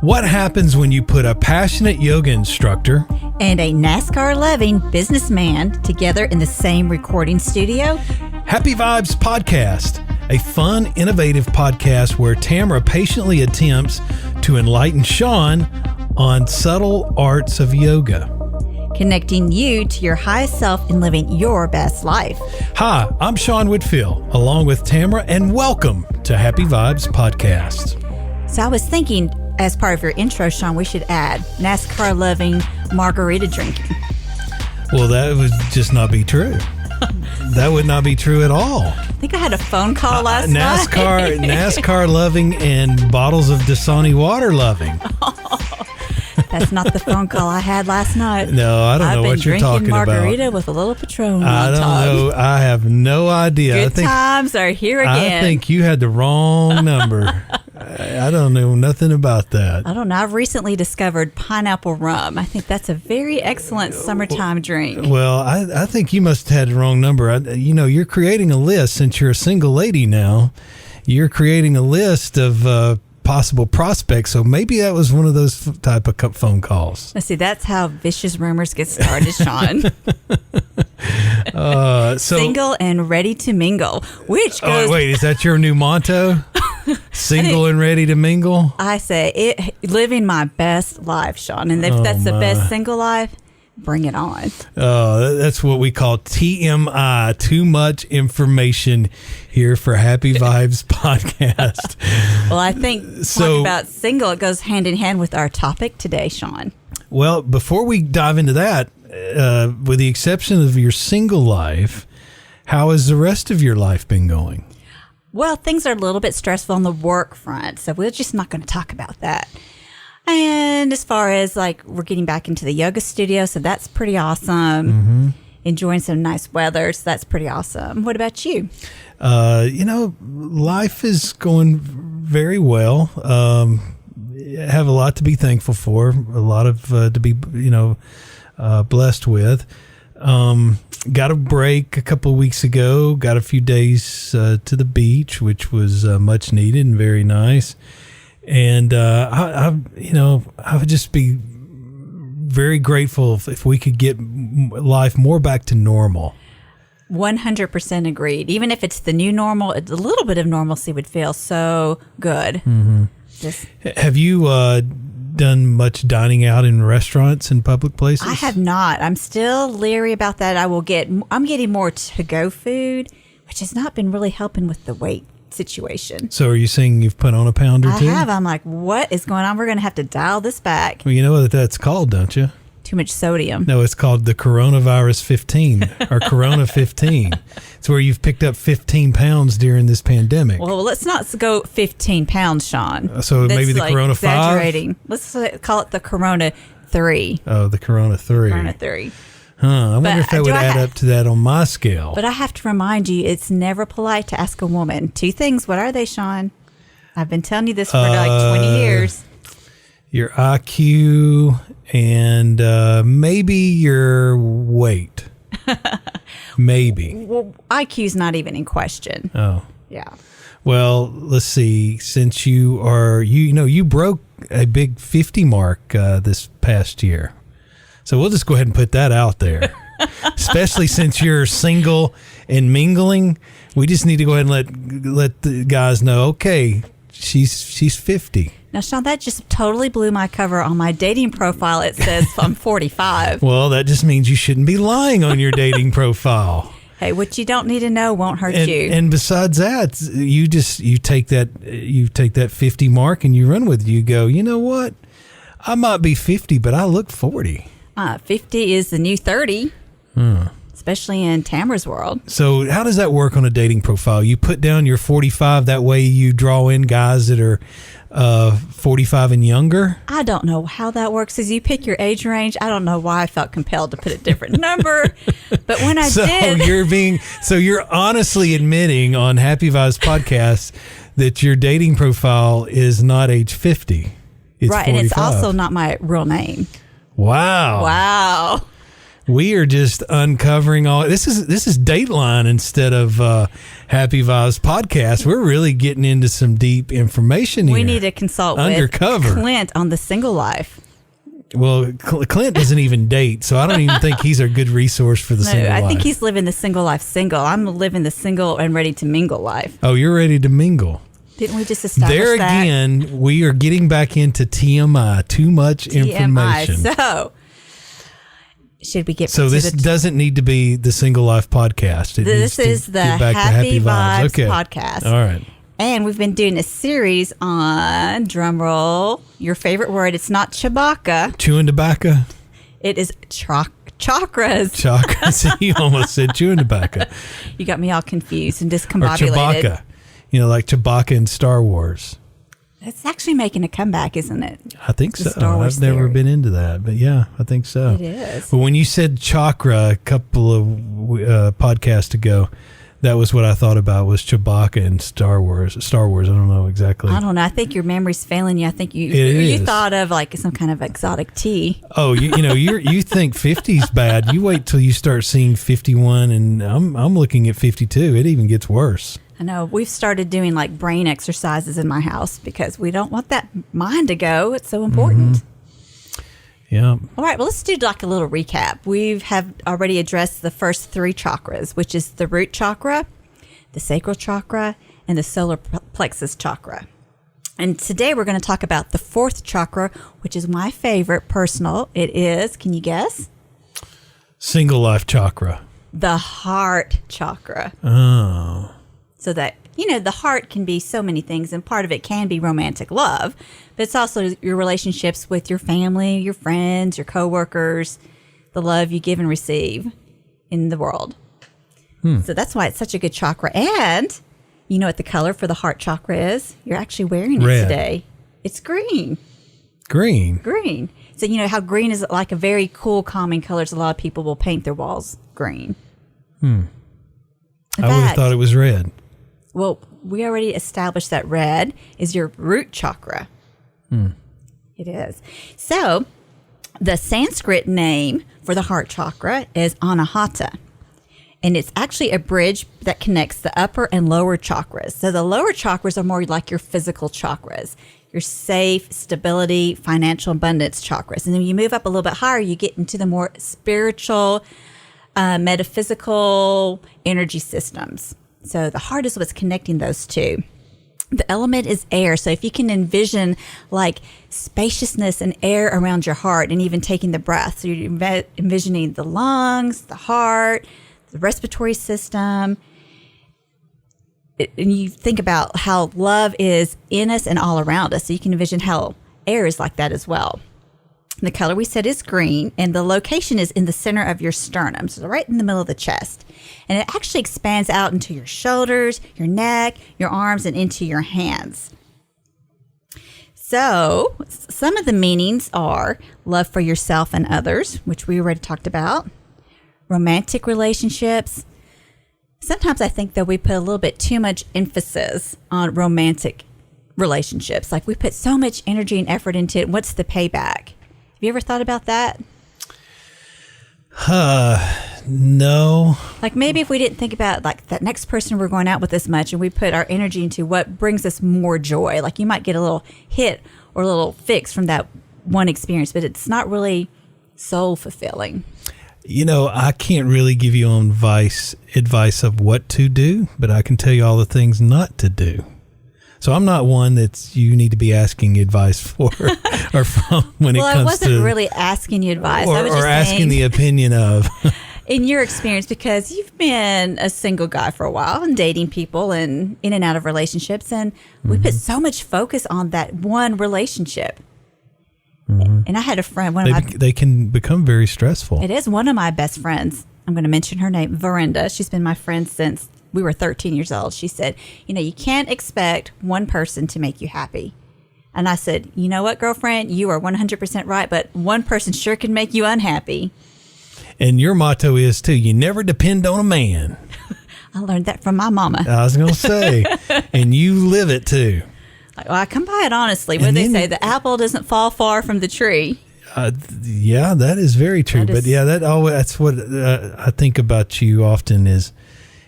What happens when you put a passionate yoga instructor and a NASCAR-loving businessman together in the same recording studio? Happy Vibes Podcast, a fun, innovative podcast where Tamara patiently attempts to enlighten Shawn on subtle arts of yoga. Connecting you to your highest self and living your best life. Hi, I'm Shawn Whitfield, along with Tamara, and welcome to Happy Vibes Podcast. So I was thinking, as part of your intro, Shawn, we should add NASCAR-loving margarita drinking. Well, that would just not be true. That would not be true at all. I think I had a phone call last night. NASCAR loving and bottles of Dasani water loving. That's not the phone call I had last night. No, I don't know what you're talking about. I've been drinking margarita with a little Patron I don't know. I have no idea. Good times are here again. I think you had the wrong number. I don't know nothing about that. I don't know. I've recently discovered pineapple rum. I think that's a very excellent summertime drink. Well, I think you must have had the wrong number. You're creating a list since you're a single lady now. You're creating a list of possible prospects, so maybe that was one of those type of phone calls. Let's see, that's how vicious rumors get started, Shawn. Single and ready to mingle, which goes... wait, is that your new motto? Single and ready to mingle? I say, living my best life, Shawn, and if that's the best single life, bring it on. That's what we call TMI, too much information here for Happy Vibes Podcast. Well, I think talking about single, it goes hand in hand with our topic today, Shawn. Well, before we dive into that, with the exception of your single life, how has the rest of your life been going? Well, things are a little bit stressful on the work front, so we're just not going to talk about that. And as far as we're getting back into the yoga studio, so that's pretty awesome. Mm-hmm. Enjoying some nice weather, so that's pretty awesome. What about you? Life is going very well. Have a lot to be thankful for, a lot of to be, blessed with. Got a break a couple of weeks ago, got a few days to the beach, which was much needed and very nice. And I would just be very grateful if we could get life more back to normal. 100% agreed. Even if it's the new normal, a little bit of normalcy would feel so good. Mm-hmm. Have you done much dining out in restaurants and public places? I have not. I'm still leery about that. I'm getting more to-go food, which has not been really helping with the weight situation. So are you saying you've put on a pound or two? I have. I'm like, what is going on? We're going to have to dial this back. Well, you know what that's called, don't you? Too much sodium. No, it's called the coronavirus 15 or Corona 15. It's where you've picked up 15 pounds during this pandemic. Well, let's not go 15 pounds, Shawn. So that's maybe the Corona 5? Exaggerating. Let's call it the Corona 3. Oh, the Corona 3. Corona 3. I wonder if that would add up to that on my scale. But I have to remind you, it's never polite to ask a woman. Two things. What are they, Shawn? I've been telling you this for 20 years. Your IQ and maybe your weight. Maybe. Well, IQ's not even in question. Oh. Yeah. Well, let's see. Since you broke a big 50 mark this past year. So we'll just go ahead and put that out there. Especially since you're single and mingling, we just need to go ahead and let the guys know, okay, she's 50. Now, Shawn, that just totally blew my cover on my dating profile. It says I'm 45. Well, that just means you shouldn't be lying on your dating profile. Hey, what you don't need to know won't hurt you. And besides that, you take that 50 mark and you run with it. You go, you know what? I might be 50, but I look 40. 50 is the new 30, especially in Tamara's world. So how does that work on a dating profile? You put down your 45, that way you draw in guys that are 45 and younger? I don't know how that works. As you pick your age range, I don't know why I felt compelled to put a different number. But when I did... So you're honestly admitting on Happy Vibes Podcast that your dating profile is not age 50. It's right, 45. and it's also not my real name. Wow. We are just uncovering all. This is Dateline instead of Happy Vibes podcast. We're really getting into some deep information here. We need to consult undercover with Clint on the single life. Well, Clint doesn't even date, so I don't even think he's a good resource for the single life. I think he's living the single life single. I'm living the single and ready to mingle life. Oh, you're ready to mingle. Didn't we just establish there that? Again, we are getting back into TMI, too much information. So, should we get so this doesn't need to be the Single Life podcast. This is the Happy Vibes podcast. All right. And we've been doing a series on, drumroll, your favorite word. It's not Chewbacca. Chewing tobacco? It is chakras. Chakras. You almost said chewing tobacco. You got me all confused and Or discombobulated. Chewbacca. You know, like Chewbacca in Star Wars. It's actually making a comeback, isn't it? I think The so. Star Wars I've never theory. been into that, but yeah, I think so. It is. But when you said chakra a couple of podcasts ago, that was what I thought about was Chewbacca in Star Wars. I don't know exactly. I don't know. I think your memory's failing you. I think you is. thought of like some kind of exotic tea. Oh, you think 50's bad. You wait till you start seeing 51, and I'm looking at 52. It even gets worse. I know. We've started doing like brain exercises in my house because we don't want that mind to go. It's so important. Mm-hmm. Yeah. All right. Well, let's do like a little recap. We have already addressed the first three chakras, which is the root chakra, the sacral chakra, and the solar plexus chakra. And today we're going to talk about the fourth chakra, which is my favorite personal. It is, can you guess? Single life chakra. The heart chakra. Oh. So that, the heart can be so many things, and part of it can be romantic love, but it's also your relationships with your family, your friends, your coworkers, the love you give and receive in the world. So that's why it's such a good chakra. And you know what the color for the heart chakra is? You're actually wearing it Red. today. It's green. Green. So you know how green is like a very cool, calming color. So a lot of people will paint their walls green. In I would have fact, thought it was red. Well, we already established that red is your root chakra. It is. So the Sanskrit name for the heart chakra is Anahata. And it's actually a bridge that connects the upper and lower chakras. So the lower chakras are more like your physical chakras, your safe, stability, financial abundance chakras. And then when you move up a little bit higher, you get into the more spiritual, metaphysical energy systems. So the heart is what's connecting those two. The element is air. So if you can envision like spaciousness and air around your heart and even taking the breath. So you're envisioning the lungs, the heart, the respiratory system. And you think about how love is in us and all around us. So you can envision how air is like that as well. The color we said is green, and the location is in the center of your sternum, so right in the middle of the chest. And it actually expands out into your shoulders, your neck, your arms, and into your hands. So some of the meanings are love for yourself and others, which we already talked about, romantic relationships. Sometimes I think that we put a little bit too much emphasis on romantic relationships. Like we put so much energy and effort into it. What's the payback? Have you ever thought about that? No. Like maybe if we didn't think about like that next person we're going out with this much and we put our energy into what brings us more joy, like you might get a little hit or a little fix from that one experience, but it's not really soul fulfilling. I can't really give you advice of what to do, but I can tell you all the things not to do. So I'm not one that you need to be asking advice for or from when it comes to... Well, I wasn't really asking you advice. I was just asking saying, the opinion of... in your experience, because you've been a single guy for a while and dating people and in and out of relationships, and we put so much focus on that one relationship. And I had a friend... They can become very stressful. It is one of my best friends. I'm going to mention her name, Verenda. She's been my friend since we were 13 years old. She said, you can't expect one person to make you happy. And I said, you know what, girlfriend? You are 100% right, but one person sure can make you unhappy. And your motto is, too, you never depend on a man. I learned that from my mama. I was going to say, and you live it, too. Well, I come by it honestly. What do they say? The apple doesn't fall far from the tree. Yeah, that is very true. But yeah, that's what I think about you often is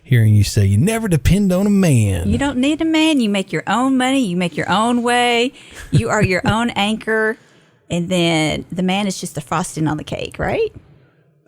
hearing you say you never depend on a man. You don't need a man. You make your own money. You make your own way. You are your own anchor. And then the man is just the frosting on the cake, right?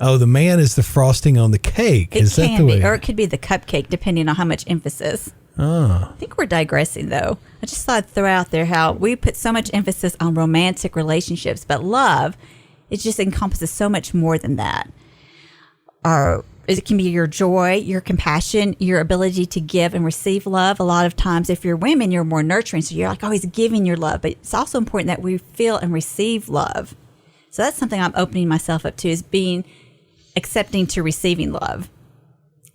Oh, the man is the frosting on the cake. Is that the way? Or it could be the cupcake, depending on how much emphasis. Oh. I think we're digressing, though. I just thought I'd throw out there how we put so much emphasis on romantic relationships, but love, it just encompasses so much more than that. It can be your joy, your compassion, your ability to give and receive love. A lot of times, if you're women, you're more nurturing, so you're like always giving your love. But it's also important that we feel and receive love. So that's something I'm opening myself up to, is being accepting to receiving love.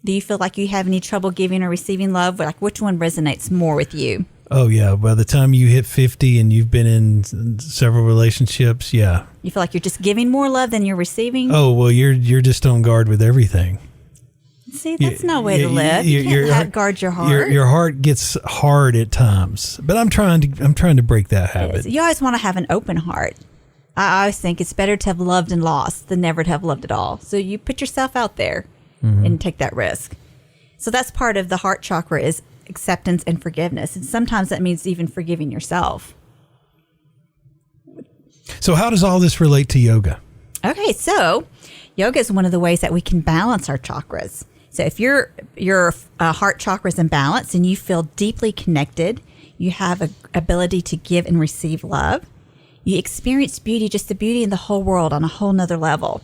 Do you feel like you have any trouble giving or receiving love? Like, which one resonates more with you? Oh, yeah. By the time you hit 50 and you've been in several relationships, yeah. You feel like you're just giving more love than you're receiving? Oh, well, you're just on guard with everything. See, that's no way to live. You can't guard your heart. Your heart gets hard at times, but I'm trying to break that habit. You always want to have an open heart. I always think it's better to have loved and lost than never to have loved at all. So you put yourself out there and take that risk. So that's part of the heart chakra, is acceptance and forgiveness. And sometimes that means even forgiving yourself. So how does all this relate to yoga? Okay, so yoga is one of the ways that we can balance our chakras. So if your heart chakra is in balance and you feel deeply connected, you have an ability to give and receive love. You experience beauty, just the beauty in the whole world on a whole nother level.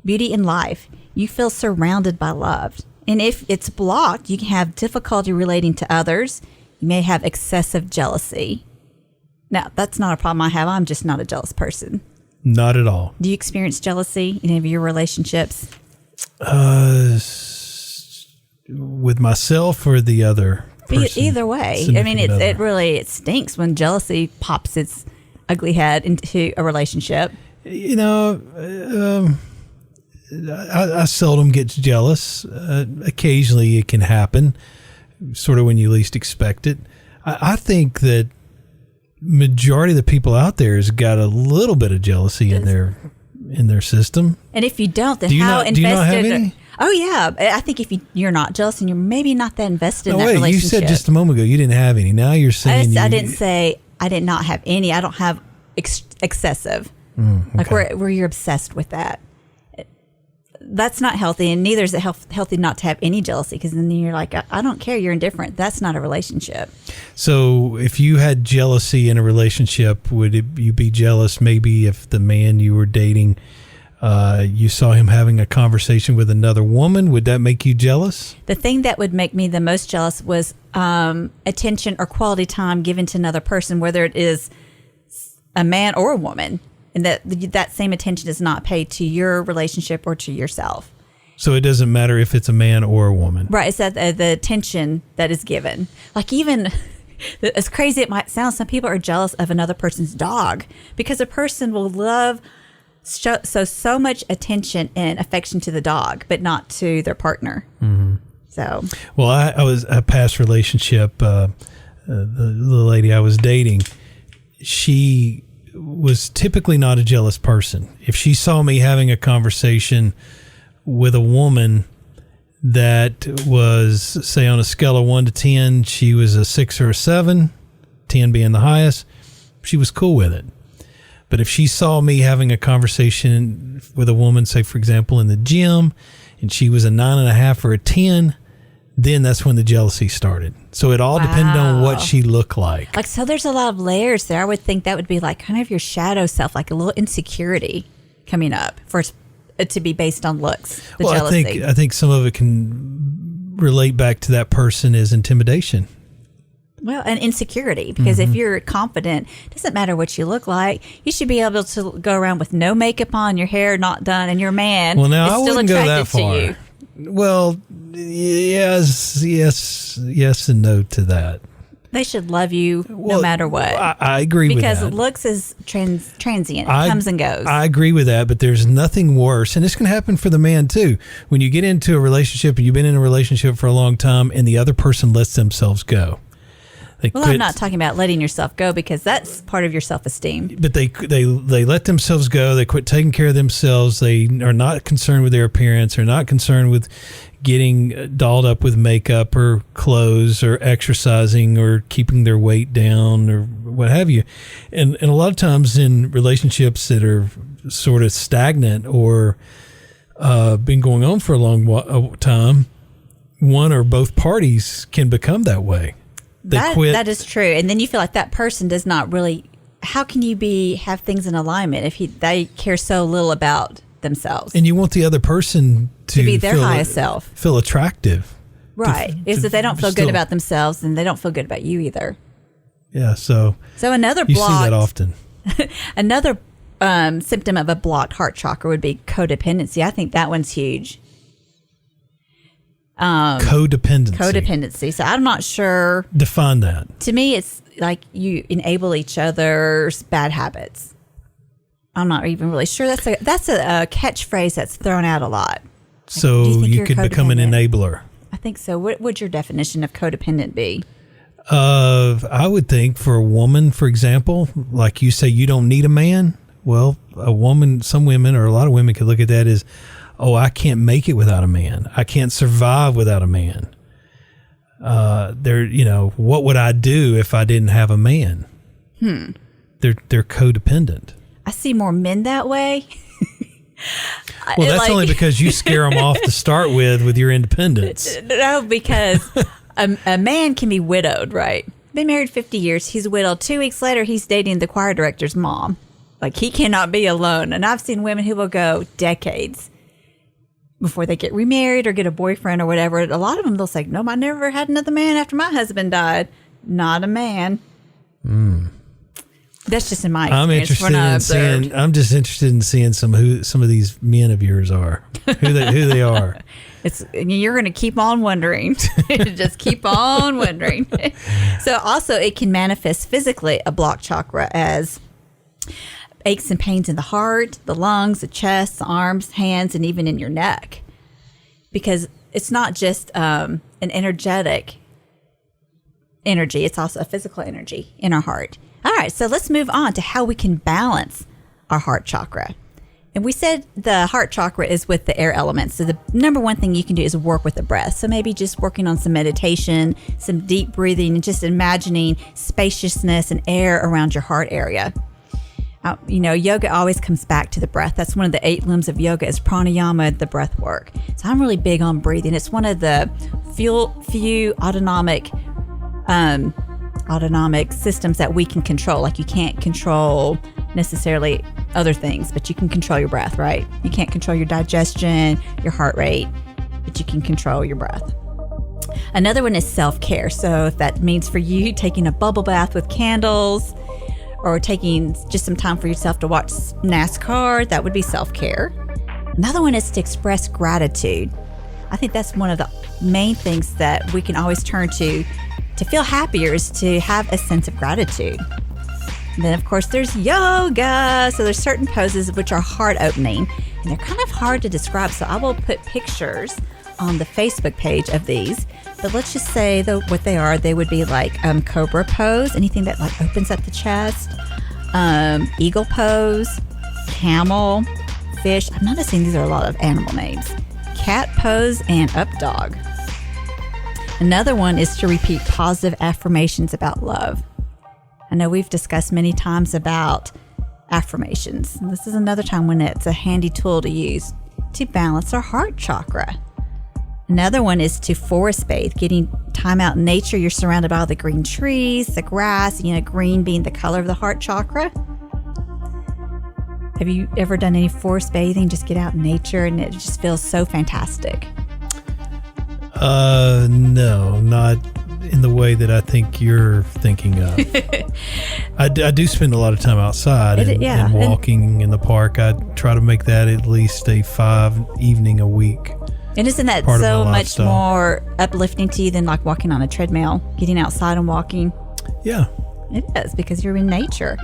Beauty in life. You feel surrounded by love. And if it's blocked, you can have difficulty relating to others. You may have excessive jealousy. Now, that's not a problem I have. I'm just not a jealous person. Not at all. Do you experience jealousy in any of your relationships? With myself or the other person? Either way. I mean, it stinks when jealousy pops its ugly head into a relationship. You know, I seldom get jealous. Occasionally it can happen, sort of when you least expect it. I think that majority of the people out there has got a little bit of jealousy in their system. And if you don't, then do you invested? Do you not have any? Oh yeah, I think if you're not jealous and you're maybe not that invested in that relationship. You said just a moment ago you didn't have any. Now you're saying I didn't say I did not have any. I don't have excessive. Okay. Like where you're obsessed with that. That's not healthy, and neither is it healthy not to have any jealousy, because then you're like, I don't care, you're indifferent. That's not a relationship. So if you had jealousy in a relationship, would you be jealous maybe if the man you were dating, you saw him having a conversation with another woman? Would that make you jealous? The thing that would make me the most jealous was attention or quality time given to another person, whether it is a man or a woman. And that same attention is not paid to your relationship or to yourself. So it doesn't matter if it's a man or a woman. Right. It's that the attention that is given. Like, even as crazy it might sound, some people are jealous of another person's dog, because a person will love so much attention and affection to the dog, but not to their partner. Mm-hmm. So. Well, I was a past relationship. The lady I was dating, she was typically not a jealous person. If she saw me having a conversation with a woman that was, say, on a scale of 1 to 10, she was a 6 or a 7, 10 being the highest, she was cool with it. But if she saw me having a conversation with a woman, say, for example, in the gym, and she was a 9.5 or a 10, then that's when the jealousy started. So it all depended on what she looked like. Like, so there's a lot of layers there. I would think that would be like kind of your shadow self, like a little insecurity coming up for it to be based on looks. The jealousy. I think some of it can relate back to that person as intimidation. Well, and insecurity, because if you're confident, it doesn't matter what you look like. You should be able to go around with no makeup on, your hair not done, and your man is still attracted to you. Well, yes, and no to that. They should love you no matter what. I agree with that. Because looks is transient. It comes and goes. I agree with that, but there's nothing worse, and this can happen for the man too. When you get into a relationship and you've been in a relationship for a long time and the other person lets themselves go. I'm not talking about letting yourself go, because that's part of your self-esteem. But they let themselves go. They quit taking care of themselves. They are not concerned with their appearance. They're not concerned with getting dolled up with makeup or clothes or exercising or keeping their weight down or what have you. And a lot of times in relationships that are sort of stagnant or been going on for a long time, one or both parties can become that way. They quit. That is true. And then you feel like that person does not really, how can you have things in alignment if they care so little about themselves? And you want the other person to be their highest self. Feel attractive. Right. If they don't feel good about themselves, then they don't feel good about you either. Yeah. So another you see that often. Another symptom of a blocked heart chakra would be codependency. I think that one's huge. Codependency. So I'm not sure. Define that. To me, it's like you enable each other's bad habits. I'm not even really sure. That's a catchphrase that's thrown out a lot. So you could become an enabler. I think so. What would your definition of codependent be? I would think for a woman, for example, like you say, you don't need a man. Well, some women or a lot of women could look at that as, oh, I can't make it without a man. I can't survive without a man. What would I do if I didn't have a man? They're codependent. I see more men that way. Well, that's only because you scare them off to start with your independence. No, because a man can be widowed, right? Been married 50 years. He's widowed. 2 weeks later, he's dating the choir director's mom. Like, he cannot be alone. And I've seen women who will go decades before they get remarried or get a boyfriend or whatever. A lot of them, they'll say, no, I never had another man after my husband died. Not a man. That's just in my experience. I'm just interested in seeing who some of these men of yours are, who they are. You're going to keep on wondering. Just keep on wondering. So also it can manifest physically, a blocked chakra, as aches and pains in the heart, the lungs, the chest, the arms, hands, and even in your neck. Because it's not just an energetic energy, it's also a physical energy in our heart. All right, so let's move on to how we can balance our heart chakra. And we said the heart chakra is with the air elements. So the number one thing you can do is work with the breath. So maybe just working on some meditation, some deep breathing, and just imagining spaciousness and air around your heart area. Yoga always comes back to the breath. That's one of the 8 limbs of yoga is pranayama, the breath work. So I'm really big on breathing. It's one of the few autonomic systems that we can control. Like, you can't control necessarily other things, but you can control your breath, right? You can't control your digestion, your heart rate, but you can control your breath. Another one is self-care. So if that means for you taking a bubble bath with candles or taking just some time for yourself to watch NASCAR, that would be self-care. Another one is to express gratitude. I think that's one of the main things that we can always turn to feel happier, is to have a sense of gratitude. And then, of course, there's yoga. So there's certain poses which are heart opening, and they're kind of hard to describe. So I will put pictures on the Facebook page of these. But let's just say what they are. They would be like cobra pose, anything that like opens up the chest, eagle pose, camel, fish. I'm noticing these are a lot of animal names. Cat pose and up dog. Another one is to repeat positive affirmations about love. I know we've discussed many times about affirmations. And this is another time when it's a handy tool to use to balance our heart chakra. Another one is to forest bathe, getting time out in nature. You're surrounded by all the green trees, the grass, green being the color of the heart chakra. Have you ever done any forest bathing? Just get out in nature and it just feels so fantastic. No, not in the way that I think you're thinking of. I do spend a lot of time outside and walking in the park. I try to make that at least a 5 evening a week. And isn't that so much more uplifting to you than like walking on a treadmill, getting outside and walking? Yeah. It is, because you're in nature.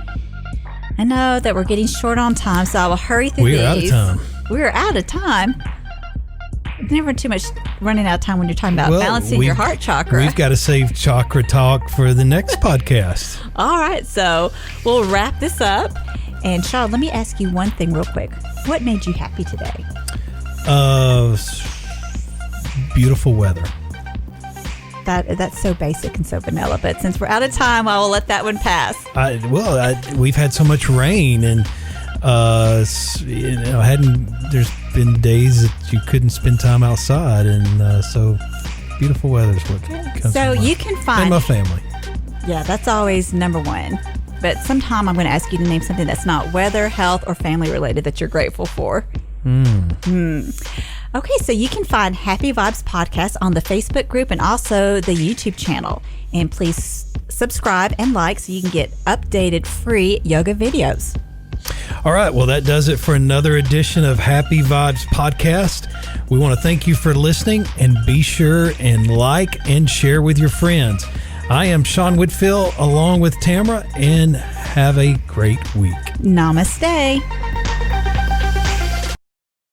I know that we're getting short on time, so I will hurry through these. We're out of time. We're out of time. never too much running out of time when you're talking about balancing your heart chakra. We've got to save chakra talk for the next podcast. All right, so we'll wrap this up. And Shawn, let me ask you one thing real quick. What made you happy today? Beautiful weather. That's so basic and so vanilla, but since we're out of time, I will let that one pass. We've had so much rain, and there's been days that you couldn't spend time outside, and so beautiful weather is what comes So to mind. you can find and my family. Yeah, that's always number one. But sometime I'm going to ask you to name something that's not weather, health, or family related that you're grateful for. Okay, so you can find Happy Vibes Podcast on the Facebook group and also the YouTube channel. And please subscribe and like so you can get updated free yoga videos. All right, well, that does it for another edition of Happy Vibes Podcast. We want to thank you for listening, and be sure and like and share with your friends. I am Shawn Whitfield along with Tamara, and have a great week. Namaste.